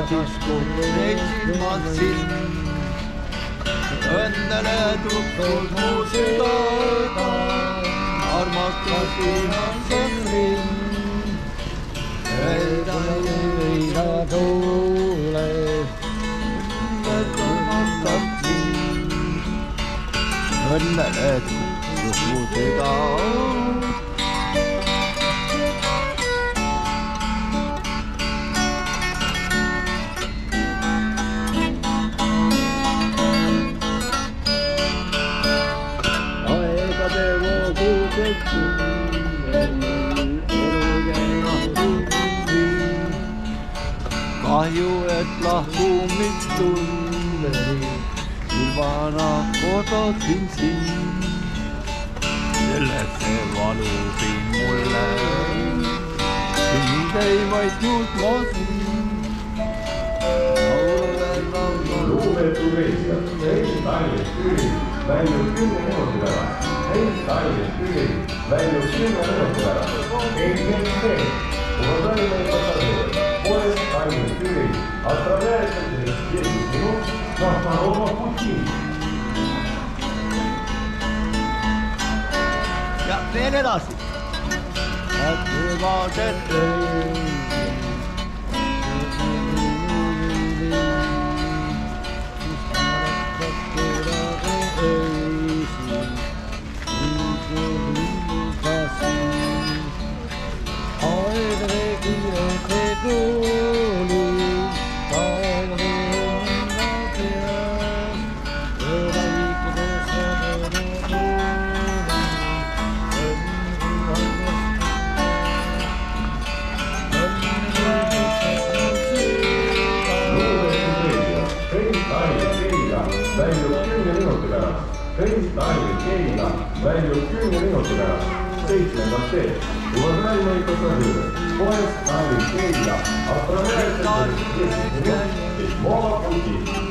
siis kun leidsin ma sind. Õnnele tutvus mu südada, armastasin on sõnrin. Öida tuule, armastab sind. Õnnele tutvus mu südada. Kahju, et lahkumist tunneli, Silvana kodasin sind. Sellesse valusin mulle, sind ei maitnud ma sind. Lugupeetud reisijad, reis Tallinnast Türi väljub 10 minuti pärast. Reis Tallinnast Türi väljub 10 minuti pärast. Уважаемые пассажиры, поезд Таллин-Тюрей отправляется через 10 минут на второго пути. Ja veel edasi. Hüvased ööd. Väljub 10 minuti pärast. Reis Tallinna-Keila väljub 10 minuti pärast. 7. teed. Уважаемые пассажиры, поезд Таллин-Keila отправляется через 10 минут 7 пути.